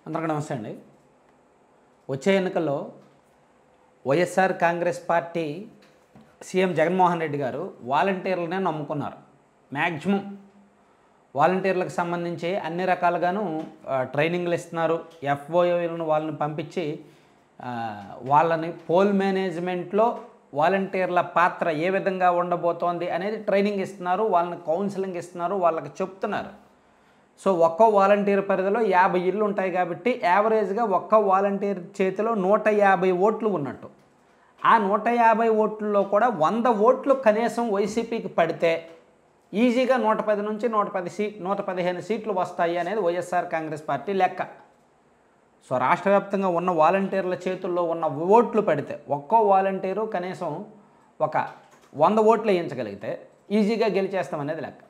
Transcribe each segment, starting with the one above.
అందరికీ నమస్తే అండి. వచ్చే ఎన్నికల్లో వైఎస్ఆర్ కాంగ్రెస్ పార్టీ సీఎం జగన్మోహన్ రెడ్డి గారు వాలంటీర్లనే నమ్ముకున్నారు. మ్యాక్సిమం వాలంటీర్లకు సంబంధించి అన్ని రకాలుగాను ట్రైనింగ్లు ఇస్తున్నారు. ఎఫ్ఓలను వాళ్ళని పంపించి వాళ్ళని పోల్ మేనేజ్మెంట్లో వాలంటీర్ల పాత్ర ఏ విధంగా ఉండబోతోంది అనేది ట్రైనింగ్ ఇస్తున్నారు, వాళ్ళని కౌన్సిలింగ్ ఇస్తున్నారు, వాళ్ళకి చెప్తున్నారు. సో ఒక్కో వాలంటీర్ పరిధిలో 50 ఇళ్ళు ఉంటాయి కాబట్టి యావరేజ్గా ఒక్క వాలంటీర్ చేతిలో 150 ఓట్లు ఉన్నట్టు. ఆ 150 ఓట్లలో కూడా 100 ఓట్లు కనీసం వైసీపీకి పడితే ఈజీగా 110 నుంచి 115 సీట్లు వస్తాయి అనేది వైఎస్ఆర్ కాంగ్రెస్ పార్టీ లెక్క. సో రాష్ట్ర వ్యాప్తంగా ఉన్న వాలంటీర్ల చేతుల్లో ఉన్న ఓట్లు పడితే ఒక్కో వాలంటీరు కనీసం ఒక 100 ఓట్లు వేయించగలిగితే ఈజీగా గెలిచేస్తామనేది లెక్క.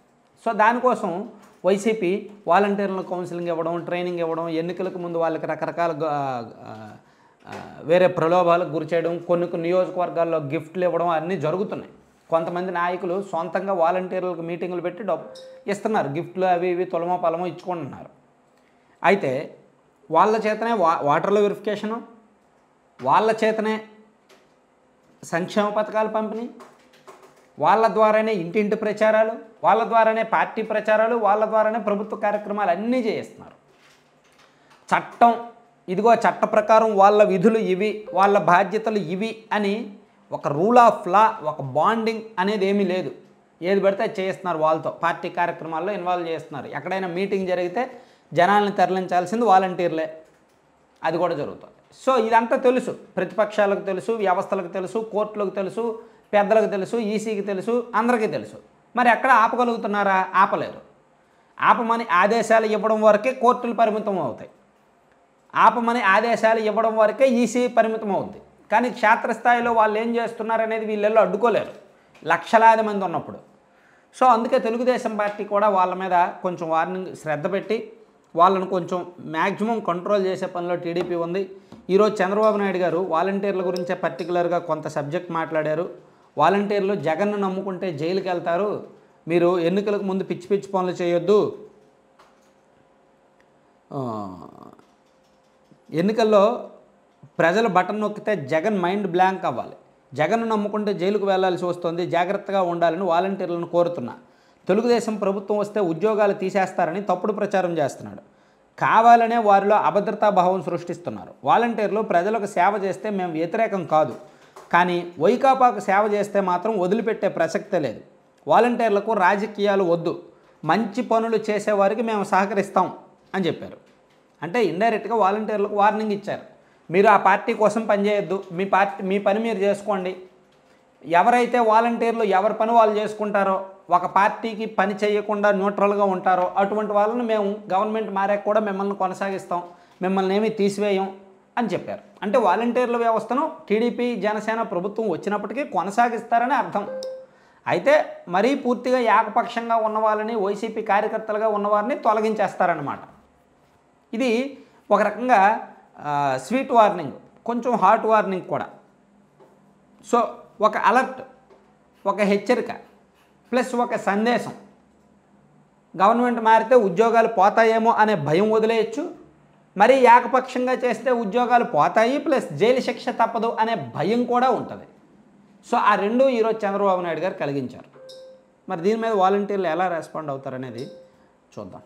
సో దానికోసం వైసీపీ వాలంటీర్లను కౌన్సిలింగ్ ఇవ్వడం, ట్రైనింగ్ ఇవ్వడం, ఎన్నికలకు ముందు వాళ్ళకి రకరకాల వేరే ప్రలోభాలకు గురి చేయడం, కొన్ని నియోజకవర్గాల్లో గిఫ్ట్లు ఇవ్వడం అన్నీ జరుగుతున్నాయి. కొంతమంది నాయకులు సొంతంగా వాలంటీర్లకు మీటింగులు పెట్టి డబ్బు ఇస్తున్నారు, గిఫ్ట్లు అవి ఇవి తులమో పలమో ఇచ్చుకుంటున్నారు. అయితే వాళ్ళ చేతనే వాటర్ల వెరిఫికేషను, వాళ్ళ చేతనే సంక్షేమ పథకాల పంపిణీ, వాళ్ళ ద్వారానే ఇంటింటి ప్రచారాలు, వాళ్ళ ద్వారానే పార్టీ ప్రచారాలు, వాళ్ళ ద్వారానే ప్రభుత్వ కార్యక్రమాలు అన్నీ చేయిస్తున్నారు. చట్టం ఇదిగో చట్ట ప్రకారం వాళ్ళ విధులు ఇవి, వాళ్ళ బాధ్యతలు ఇవి అని ఒక రూల్ ఆఫ్ లా, ఒక బాండింగ్ అనేది ఏమీ లేదు. ఏది పడితే అది చేస్తున్నారు. వాళ్ళతో పార్టీ కార్యక్రమాల్లో ఇన్వాల్వ్ చేస్తున్నారు. ఎక్కడైనా మీటింగ్ జరిగితే జనాలను తరలించాల్సింది వాలంటీర్లే, అది కూడా జరుగుతుంది. సో ఇదంతా తెలుసు, ప్రతిపక్షాలకు తెలుసు, వ్యవస్థలకు తెలుసు, కోర్టులకు తెలుసు, పెద్దలకు తెలుసు, ఈసీకి తెలుసు, అందరికీ తెలుసు. మరి ఎక్కడ ఆపగలుగుతున్నారా? ఆపలేరు. ఆపమని ఆదేశాలు ఇవ్వడం వరకే కోర్టులు పరిమితం అవుతాయి, ఆపమని ఆదేశాలు ఇవ్వడం వరకే ఈసీ పరిమితం అవుతుంది. కానీ క్షేత్రస్థాయిలో వాళ్ళు ఏం చేస్తున్నారనేది వీళ్ళెల్లో అడ్డుకోలేరు, లక్షలాది మంది ఉన్నప్పుడు. సో అందుకే తెలుగుదేశం పార్టీ కూడా వాళ్ళ మీద కొంచెం వార్నింగ్ శ్రద్ధ పెట్టి వాళ్ళను కొంచెం మ్యాక్సిమం కంట్రోల్ చేసే పనిలో టీడీపీ ఉంది. ఈరోజు చంద్రబాబు నాయుడు గారు వాలంటీర్ల గురించే పర్టికులర్గా కొంత సబ్జెక్ట్ మాట్లాడారు. వాలంటీర్లు జగన్ను నమ్ముకుంటే జైలుకి వెళ్తారు, మీరు ఎన్నికలకు ముందు పిచ్చి పిచ్చి పనులు చేయొద్దు, ఎన్నికల్లో ప్రజలు బటన్ నొక్కితే జగన్ మైండ్ బ్లాంక్ అవ్వాలి, జగన్ను నమ్ముకుంటే జైలుకు వెళ్లాల్సి వస్తుంది, జాగ్రత్తగా ఉండాలని వాలంటీర్లను కోరుతున్నా. తెలుగుదేశం ప్రభుత్వం వస్తే ఉద్యోగాలు తీసేస్తారని తప్పుడు ప్రచారం చేస్తున్నాడు. కావాలనే వారిలో అభద్రతా భావం సృష్టిస్తున్నారు. వాలంటీర్లు ప్రజలకు సేవ చేస్తే మేము వ్యతిరేకం కాదు, కానీ వైకాపాకు సేవ చేస్తే మాత్రం వదిలిపెట్టే ప్రసక్తే లేదు. వాలంటీర్లకు రాజకీయాలు వద్దు, మంచి పనులు చేసేవారికి మేము సహకరిస్తాం అని చెప్పారు. అంటే ఇండైరెక్ట్గా వాలంటీర్లకు వార్నింగ్ ఇచ్చారు, మీరు ఆ పార్టీ కోసం పనిచేయొద్దు, మీ పని మీరు చేసుకోండి. ఎవరైతే వాలంటీర్లు ఎవరి పని వాళ్ళు చేసుకుంటారో, ఒక పార్టీకి పని చేయకుండా న్యూట్రల్గా ఉంటారో అటువంటి వాళ్ళని మేము గవర్నమెంట్ మారాక కూడా మిమ్మల్ని కొనసాగిస్తాం, మిమ్మల్ని ఏమీ తీసివేయం అని చెప్పారు. అంటే వాలంటీర్ల వ్యవస్థను టీడీపీ జనసేన ప్రభుత్వం వచ్చినప్పటికీ కొనసాగిస్తారని అర్థం. అయితే మరీ పూర్తిగా ఏకపక్షంగా ఉన్న వాళ్ళని, వైసీపీ కార్యకర్తలుగా ఉన్నవారిని తొలగించేస్తారన్నమాట. ఇది ఒక రకంగా స్వీట్ వార్నింగ్, కొంచెం హాట్ వార్నింగ్ కూడా. సో ఒక అలర్ట్, ఒక హెచ్చరిక ప్లస్ ఒక సందేశం. గవర్నమెంట్ మారితే ఉద్యోగాలు పోతాయేమో అనే భయం వదిలేయచ్చు, మరీ ఏకపక్షంగా చేస్తే ఉద్యోగాలు పోతాయి ప్లస్ జైలు శిక్ష తప్పదు అనే భయం కూడా ఉంటుంది. సో ఆ రెండు ఈరోజు చంద్రబాబు నాయుడు గారు కలిగించారు. మరి దీని మీద వాలంటీర్లు ఎలా రెస్పాండ్ అవుతారనేది చూద్దాం.